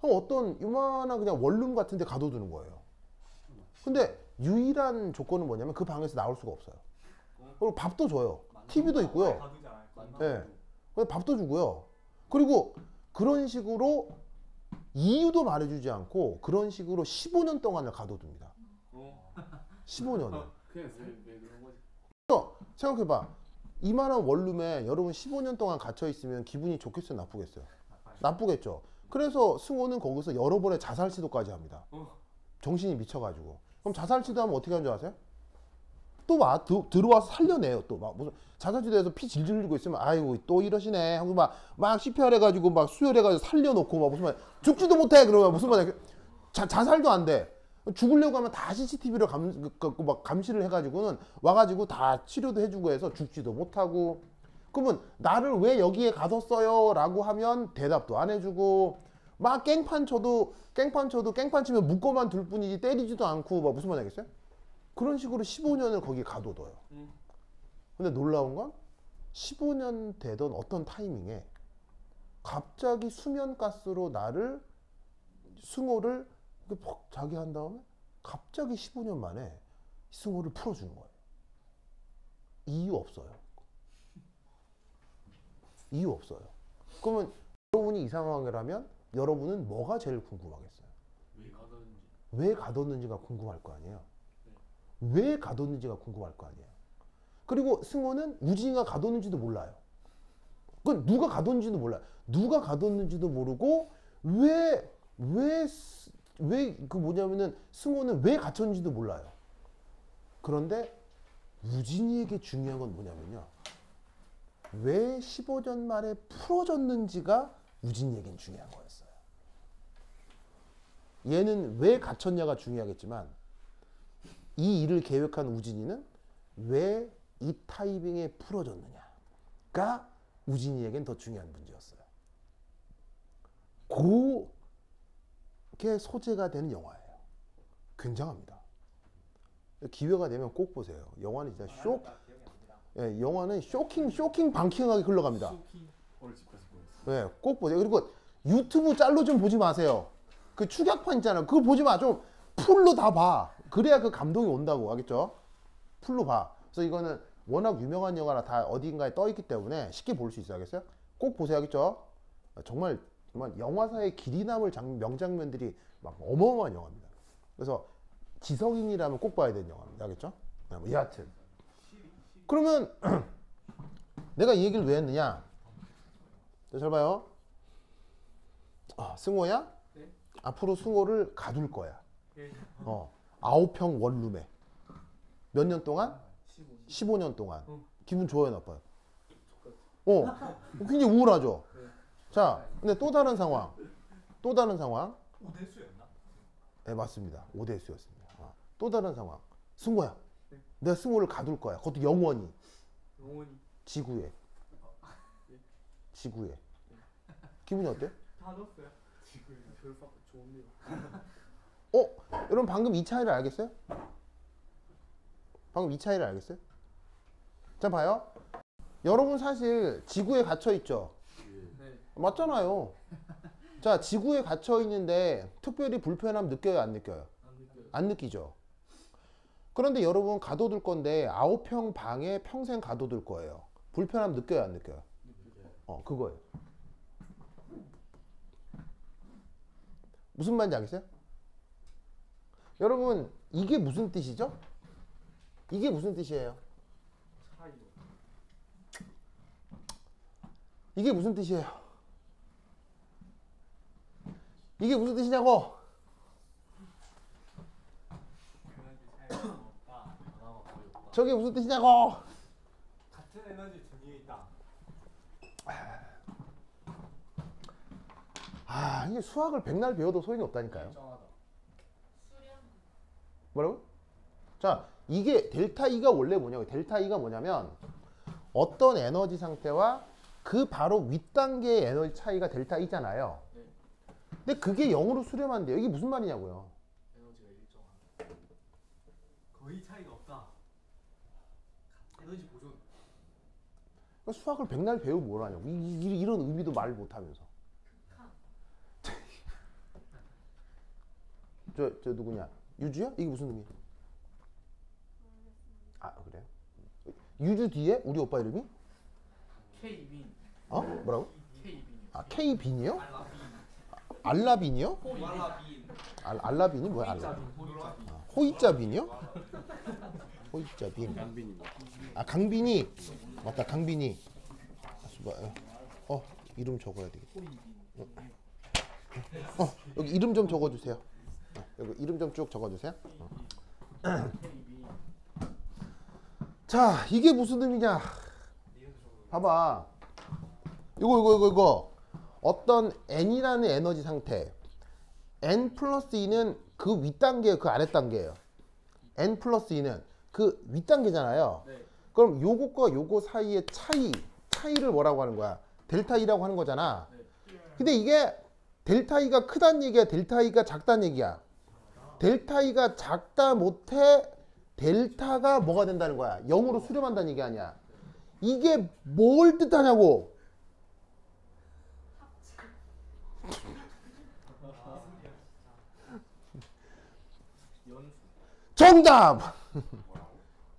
어떤 이만한 그냥 원룸 같은 데 가둬두는 거예요. 근데 유일한 조건은 뭐냐면 그 방에서 나올 수가 없어요. 그리고 밥도 줘요. TV도 있고요. 네. 밥도 주고요. 그리고 그런 식으로 이유도 말해주지 않고 그런 식으로 15년 동안을 가둬둡니다. 15년을. 그래서 생각해봐. 이만한 원룸에 여러분 15년 동안 갇혀있으면 기분이 좋겠어요? 나쁘겠어요? 나쁘겠죠. 그래서 승호는 거기서 여러 번의 자살 시도까지 합니다. 정신이 미쳐가지고. 그럼 자살 시도하면 어떻게 하는 줄 아세요? 또 막 들어와서 살려내요. 또 막 무슨 자살 시도해서 피 질질 흘리고 있으면 아이고 또 이러시네 하고 막 CPR 해가지고 막 수혈해가지고 살려놓고 막 무슨 말 죽지도 못해 그러면 무슨 말이야. 자살도 안 돼. 죽으려고 하면 다 CCTV로 막 감시를 해가지고는 와가지고 다 치료도 해주고 해서 죽지도 못하고. 그러면 나를 왜 여기에 가뒀어요? 라고 하면 대답도 안 해주고 막 깽판 쳐도 깽판 치면 묶어만 둘 뿐이지 때리지도 않고 막 무슨 말 하겠어요? 그런 식으로 15년을 거기 가둬둬요. 근데 놀라운 건 15년 되던 어떤 타이밍에 갑자기 수면가스로 승호를 퍽 자게 한 다음에 갑자기 15년 만에 승호를 풀어주는 거예요. 이유 없어요. 이유 없어요. 그러면 여러분이 이 상황이라면 여러분은 뭐가 제일 궁금하겠어요? 왜 가뒀는지가 궁금할 거 아니에요. 왜 가뒀는지가 궁금할 거 아니에요. 그리고 승호는 우진이가 가뒀는지도 몰라요. 그건 누가 가뒀는지도 몰라요. 누가 가뒀는지도 모르고 뭐냐면은 승호는 왜 갇혔는지도 몰라요. 그런데 우진이에게 중요한 건 뭐냐면요. 왜 15년 만에 풀어졌는지가 우진이에겐 중요한 거였어요. 얘는 왜 갇혔냐가 중요하겠지만 이 일을 계획한 우진이는 왜 이 타이밍에 풀어졌느냐가 우진이에겐 더 중요한 문제였어요. 그게 소재가 되는 영화예요. 굉장합니다. 기회가 되면 꼭 보세요. 영화는 진짜 영화는 쇼킹 방킹하게 흘러갑니다. 네, 꼭 보세요. 그리고 유튜브 짤로 좀 보지 마세요. 그 축약판 있잖아요. 그거 보지 마. 좀 풀로 다 봐. 그래야 그 감동이 온다고. 알겠죠? 풀로 봐. 그래서 이거는 워낙 유명한 영화라 다 어딘가에 떠 있기 때문에 쉽게 볼 수 있어요. 알겠어요? 꼭 보세요. 알겠죠? 정말 영화사의 길이 남을 명장면들이 막 어마어마한 영화입니다. 그래서 지성인이라면 꼭 봐야 되는 영화입니다. 알겠죠? 여하튼. 그러면 내가 이 얘기를 왜 했느냐? 잘 봐요. 승호야? 네? 앞으로 승호를 가둘 거야. 네. 9평 원룸에. 몇 년 동안? 15년 동안. 기분 좋아요, 나빠요? 굉장히 우울하죠? 네. 자, 근데 또 다른 상황. 5대수였나? 네, 맞습니다. 5대수였습니다. 또 다른 상황. 승호야. 네. 내가 승호를 가둘 거야. 그것도 영원히. 지구에. 네. 지구에. 기분이 어때? 다 넣었어요. 지금 별로 좋은데요. 여러분 방금 이 차이를 알겠어요? 자, 봐요. 여러분 사실 지구에 갇혀 있죠? 네. 맞잖아요. 자, 지구에 갇혀 있는데 특별히 불편함 느껴요, 안 느껴요? 안 느끼죠. 그런데 여러분 가둬둘 건데 9평 방에 평생 가둬둘 거예요. 불편함 느껴요, 안 느껴요? 그거예요. 무슨 말인지 알겠어요? 여러분 이게 무슨 뜻이죠? 이게 무슨 뜻이에요? 차이요. 이게 무슨 뜻이에요? 이게 무슨 뜻이냐고? 저게 무슨 뜻이냐고? 같은 에너지 중에 있다. 이게 수학을 백날 배워도 소용이 없다니까요. 뭐라고? 자, 이게 델타 E가 원래 뭐냐고. 델타 E가 뭐냐면 어떤 에너지 상태와 그 바로 윗단계의 에너지 차이가 델타 E잖아요. 근데 그게 0으로 수렴한대요. 이게 무슨 말이냐고요. 에너지가 일정한. 거의 차이가 없다. 에너지 보존. 그러니까 수학을 백날 배우고 뭘 하냐고. 이런 의미도 말 못하면서. 저 누구냐? 유주야? 이게 무슨 의미야? 아 그래? 유주 뒤에 우리 오빠 이름이? K빈. 어? 뭐라고? K빈. 아 K빈이요? 알라빈. 알라빈이요? 호이빈. 알라빈이 뭐야? 알라. 호이빈. 호이자빈이요? 호이자빈. 강빈입니다. 아 강빈이 맞다 강빈이. 이름 적어야 되겠다. 여기 이름 좀 적어주세요. 여기 이름 좀 쭉 적어주세요. 자 이게 무슨 의미냐? 봐봐. 이거 어떤 n이라는 에너지 상태 n 플러스 2는 그 윗단계예요, 그 아랫단계예요. n 플러스 2는 그 윗단계잖아요. 네. 그럼 요것과 요거 사이의 차이를 뭐라고 하는 거야? 델타 E라고 하는 거잖아. 네. 근데 이게 델타 E가 크다는 얘기야, 델타 E가 작다는 얘기야. 델타 E가 작다 못해 델타가 뭐가 된다는 거야? 0으로 수렴한다는 얘기 아니야. 이게 뭘 뜻하냐고. 연수. 정답!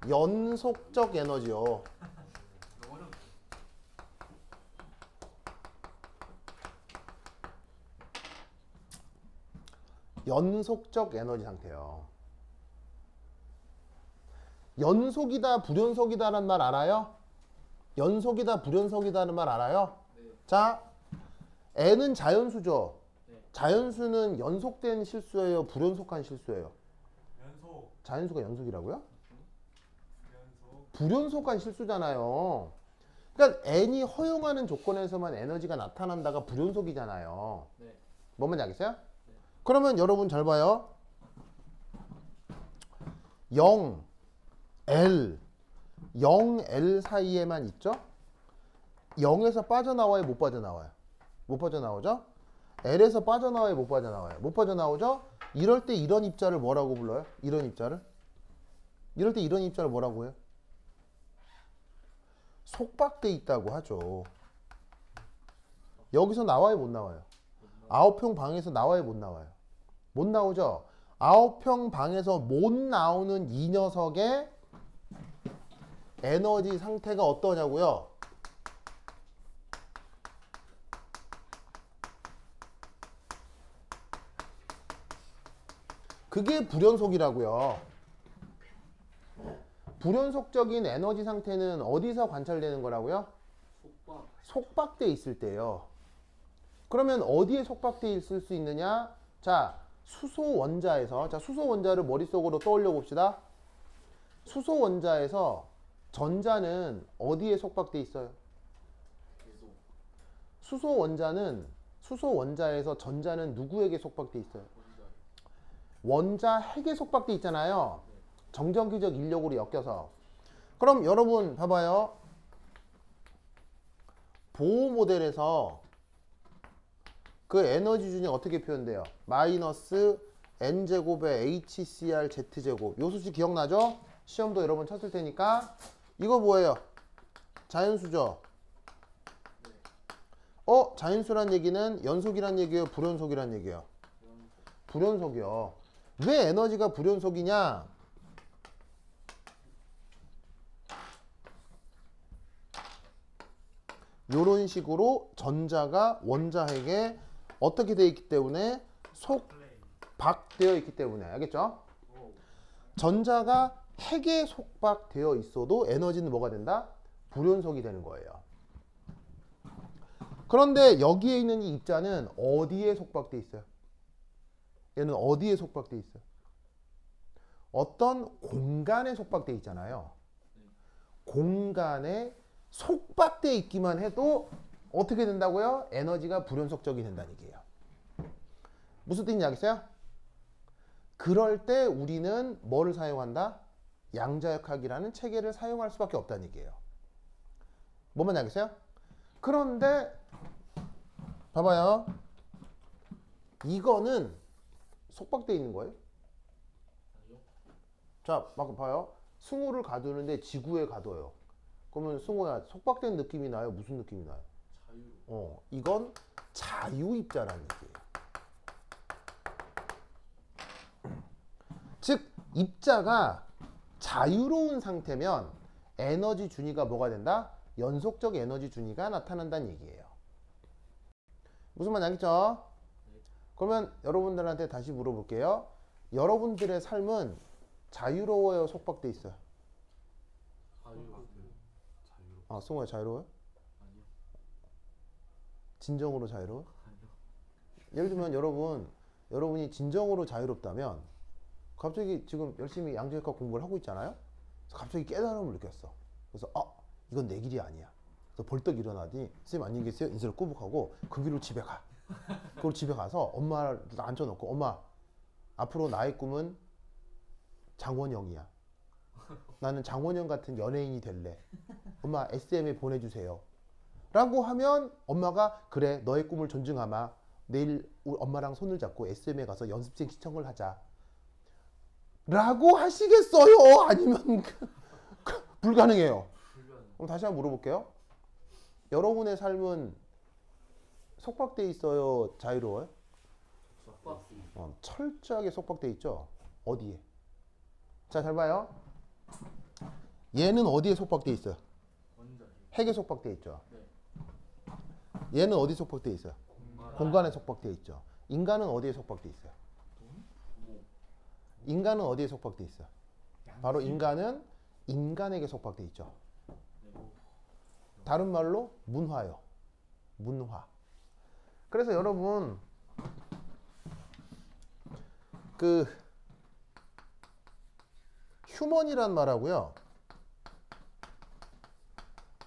연속적 에너지요. 연속적 에너지 상태요. 연속이다 불연속이다라는 말 알아요? 연속이다 불연속이다는 말 알아요? 네. 자, n은 자연수죠. 네. 자연수는 연속된 실수예요, 불연속한 실수예요? 연속. 자연수가 연속이라고요? 연속. 불연속한 실수잖아요. 그러니까 n이 허용하는 조건에서만 에너지가 나타난다가 불연속이잖아요. 네. 뭔 말인지 알겠어요? 그러면 여러분 잘 봐요. 0, L, 0L 사이에만 있죠? 0에서 빠져나와요, 못 빠져나와요? 못 빠져나오죠? L에서 빠져나와요, 못 빠져나와요? 못 빠져나오죠? 이럴 때 이런 입자를 뭐라고 불러요? 이런 입자를? 이럴 때 이런 입자를 뭐라고 해요? 속박돼 있다고 하죠. 여기서 나와요, 못 나와요? 9평 방에서 나와요, 못 나와요? 못 나오죠? 9평 방에서 못 나오는 이 녀석의 에너지 상태가 어떠냐고요? 그게 불연속이라고요. 불연속적인 에너지 상태는 어디서 관찰되는 거라고요? 속박. 속박돼 있을 때요. 그러면 어디에 속박돼 있을 수 있느냐? 자, 수소 원자에서, 자, 수소 원자를 머릿속으로 떠올려 봅시다. 수소 원자에서 전자는 어디에 속박돼 있어요? 계속. 수소 원자에서 전자는 누구에게 속박돼 있어요? 원자 핵에 속박돼 있잖아요. 정전기적 인력으로 엮여서. 그럼 여러분 봐봐요. 보호 모델에서 그 에너지 준이 어떻게 표현돼요? 마이너스 n제곱에 hcr z제곱. 요 수식 기억나죠? 시험도 여러 번 쳤을 테니까. 이거 뭐예요? 자연수죠? 자연수란 얘기는 연속이란 얘기예요? 불연속이란 얘기예요? 불연속이요. 왜 에너지가 불연속이냐? 요런 식으로 전자가 원자핵에 어떻게 되어 있기 때문에 속박되어 있기 때문에. 알겠죠? 전자가 핵에 속박되어 있어도 에너지는 뭐가 된다? 불연속이 되는 거예요. 그런데 여기에 있는 이 입자는 어디에 속박되어 있어요? 얘는 어디에 속박되어 있어요? 어떤 공간에 속박되어 있잖아요. 공간에 속박되어 있기만 해도 어떻게 된다고요? 에너지가 불연속적이 된다는 얘기예요. 무슨 뜻인지 알겠어요? 그럴 때 우리는 뭐를 사용한다? 양자역학이라는 체계를 사용할 수밖에 없다는 얘기예요. 뭐만 알겠어요? 그런데 봐봐요. 이거는 속박돼 있는 거예요. 아니요. 자, 막 봐요. 승우를 가두는데 지구에 가둬요. 그러면 승우야 속박된 느낌이 나요? 무슨 느낌이 나요? 자유로. 이건 자유입자라는 얘기예요. 즉 입자가 자유로운 상태면 에너지 준위가 뭐가 된다? 연속적 에너지 준위가 나타난다는 얘기예요. 무슨 말인지 알겠죠? 그러면 여러분들한테 다시 물어볼게요. 여러분들의 삶은 자유로워요? 속박돼 있어요? 자유로. 아, 승우야 자유로워요? 아니요. 진정으로 자유로워요? 아니요. 예를 들면 여러분이 진정으로 자유롭다면 갑자기 지금 열심히 양자역학 공부를 하고 있잖아요. 그래서 갑자기 깨달음을 느꼈어. 그래서 이건 내 길이 아니야. 그래서 벌떡 일어나더니 선생님 안녕히 계세요. 인사를 꾸벅하고 그 길로 집에 가. 그리고 집에 가서 엄마를 앉혀놓고 엄마 앞으로 나의 꿈은 장원영이야. 나는 장원영 같은 연예인이 될래. 엄마 SM에 보내주세요. 라고 하면 엄마가 그래 너의 꿈을 존중하마. 내일 우리 엄마랑 손을 잡고 SM에 가서 연습생 시청을 하자. 라고 하시겠어요? 아니면 불가능해요? 그럼 다시 한번 물어볼게요. 여러분의 삶은 속박돼 있어요? 자유로워요? 속박돼. 철저하게 속박돼 있죠? 어디에? 자, 잘 봐요. 얘는 어디에 속박돼 있어요? 원자력. 핵에 속박돼 있죠? 네. 얘는 어디 속박돼 있어요? 공간에 속박돼 있죠? 인간은 어디에 속박돼 있어요? 인간은 어디에 속박돼 있어요? 바로 인간은 인간에게 속박돼 있죠. 다른 말로 문화요. 문화. 그래서 여러분 그 휴먼이란 말하고요.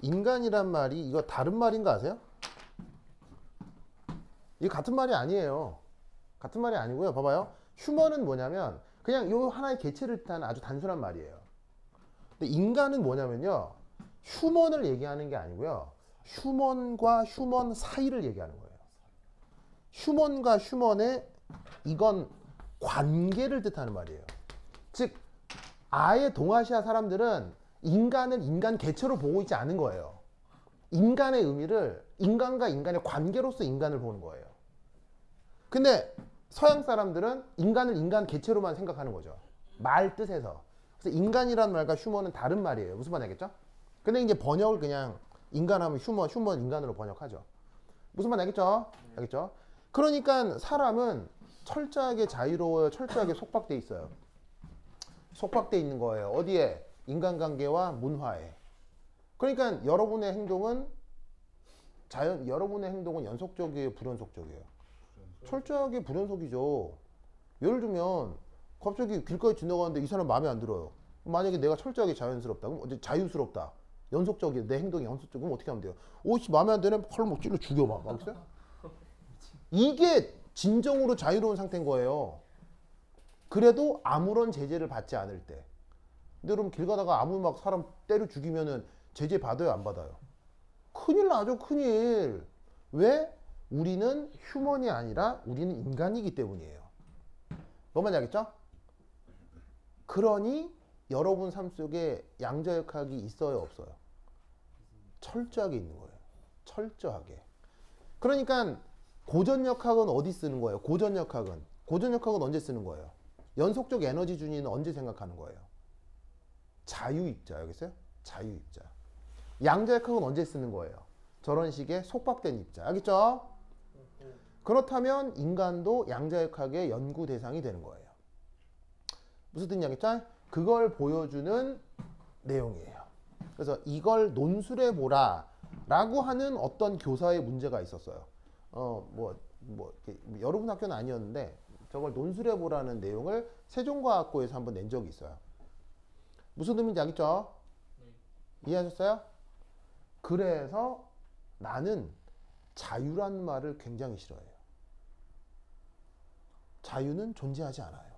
인간이란 말이 이거 다른 말인 거 아세요? 이게 같은 말이 아니에요. 같은 말이 아니고요. 봐봐요. 휴먼은 뭐냐면 그냥 요 하나의 개체를 뜻하는 아주 단순한 말이에요. 근데 인간은 뭐냐면요. 휴먼을 얘기하는 게 아니고요. 휴먼과 휴먼 사이를 얘기하는 거예요. 휴먼과 휴먼의 이건 관계를 뜻하는 말이에요. 즉 아예 동아시아 사람들은 인간을 인간 개체로 보고 있지 않은 거예요. 인간의 의미를 인간과 인간의 관계로서 인간을 보는 거예요. 근데 서양 사람들은 인간을 인간 개체로만 생각하는 거죠. 말 뜻에서. 그래서 인간이란 말과 휴먼은 다른 말이에요. 무슨 말인지 알겠죠? 근데 이제 번역을 그냥 인간하면 휴먼 인간으로 번역하죠. 무슨 말인지 알겠죠? 알겠죠? 그러니까 사람은 철저하게 자유로워요? 철저하게 속박돼 있어요? 속박돼 있는 거예요. 어디에? 인간관계와 문화에. 그러니까 여러분의 행동은 연속적이에요? 불연속적이에요? 철저하게 불연속이죠. 예를 들면 갑자기 길거리 지나가는데 이 사람 마음에 안 들어요. 만약에 내가 철저하게 자연스럽다. 그럼 어제 자유스럽다. 연속적이에요. 내 행동이 연속적. 그럼 어떻게 하면 돼요? 오씨 마음에 안 드네. 칼로 막 찔러 죽여 막. 있어요? 이게 진정으로 자유로운 상태인 거예요. 그래도 아무런 제재를 받지 않을 때. 근데 여러분 길 가다가 아무 막 사람 때려 죽이면은 제재 받아요, 안 받아요? 큰일 나죠, 큰일. 왜? 우리는 휴먼이 아니라 우리는 인간이기 때문이에요. 뭔 말인지 알겠죠? 그러니 여러분 삶 속에 양자역학이 있어요, 없어요? 철저하게 있는 거예요. 철저하게. 그러니까 고전역학은 어디 쓰는 거예요? 고전역학은 언제 쓰는 거예요? 연속적 에너지 준위는 언제 생각하는 거예요? 자유입자. 알겠어요? 자유입자. 양자역학은 언제 쓰는 거예요? 저런 식의 속박된 입자. 알겠죠? 그렇다면 인간도 양자역학의 연구 대상이 되는 거예요. 무슨 뜻인지 알겠죠? 그걸 보여주는 내용이에요. 그래서 이걸 논술해 보라 라고 하는 어떤 교사의 문제가 있었어요. 여러분 학교는 아니었는데 저걸 논술해 보라는 내용을 세종과학고에서 한번 낸 적이 있어요. 무슨 의미인지 알겠죠? 이해하셨어요? 그래서 나는 자유란 말을 굉장히 싫어해요. 자유는 존재하지 않아요.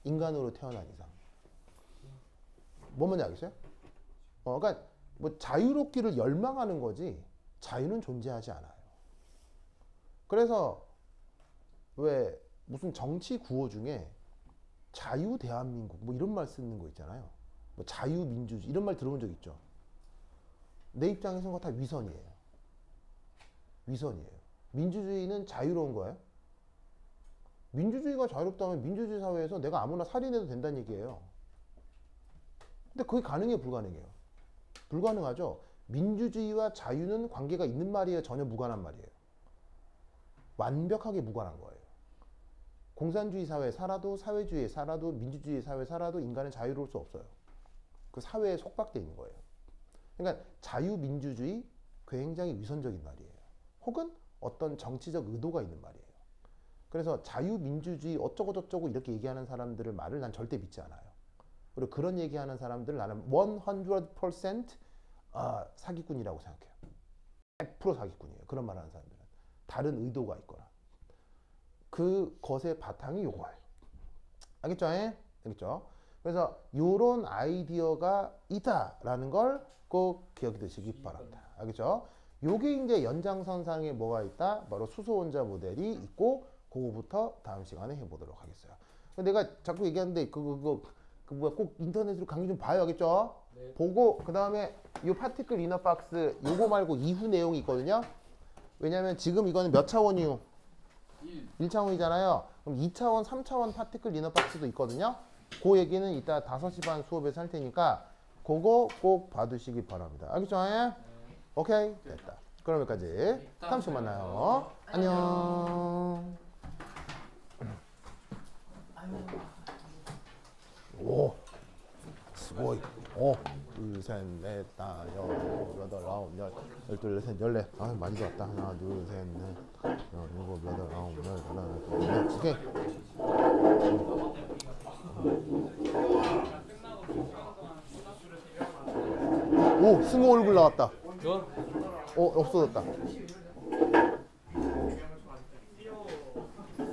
인간으로 태어난 이상. 뭔 말인지 알겠어요? 그러니까 뭐 자유롭기를 열망하는 거지 자유는 존재하지 않아요. 그래서 왜 무슨 정치 구호 중에 자유 대한민국 뭐 이런 말 쓰는 거 있잖아요. 뭐 자유민주주의 이런 말 들어본 적 있죠. 내 입장에서는 그거 다 위선이에요. 위선이에요. 민주주의는 자유로운 거예요. 민주주의가 자유롭다면 민주주의 사회에서 내가 아무나 살인해도 된다는 얘기예요. 근데 그게 가능해요, 불가능해요? 불가능하죠. 민주주의와 자유는 관계가 있는 말이에요, 전혀 무관한 말이에요. 완벽하게 무관한 거예요. 공산주의 사회에 살아도 사회주의에 살아도 민주주의 사회에 살아도 인간은 자유로울 수 없어요. 그 사회에 속박되어 있는 거예요. 그러니까 자유민주주의 굉장히 위선적인 말이에요. 혹은 어떤 정치적 의도가 있는 말이에요. 그래서 자유민주주의 어쩌고 저쩌고 이렇게 얘기하는 사람들의 말을 난 절대 믿지 않아요. 그리고 그런 얘기하는 사람들을 나는 100% 사기꾼이라고 생각해요. 100% 사기꾼이에요. 그런 말 하는 사람들은. 다른 의도가 있거나. 그것의 바탕이 요거예요. 알겠죠? 알겠죠? 그래서 요런 아이디어가 있다라는 걸 꼭 기억해 두시기 바랍니다. 알겠죠? 요게 이제 연장선상에 뭐가 있다? 바로 수소원자 모델이 있고 그거부터 다음 시간에 해보도록 하겠어요. 내가 자꾸 얘기하는데 뭐야 꼭 인터넷으로 강의 좀 봐요. 알겠죠? 네. 보고 그 다음에 요 파티클 이너 박스 요거 말고 이후 내용이 있거든요. 왜냐면 지금 이거는 몇 차원이요? 1차원이잖아요. 그럼 2차원, 3차원 파티클 이너 박스도 있거든요. 그 얘기는 이따 5시 반 수업에서 할 테니까 그거 꼭 봐두시기 바랍니다. 알겠죠? 오케이? 됐다. 그럼 여기까지. 다음 시간에 만나요. 안녕. 오. 스고이. 오. 둘, 셋, 넷, 다, 여섯, 여덟, 아홉, 열, 열둘, 열셋, 열넷. 아, 많이 좋았다. 하나, 둘, 셋, 넷, 일곱, 여덟, 아홉, 열, 하나, 둘, 셋. 오케이. 오, 승우 얼굴 나왔다. 없어졌다.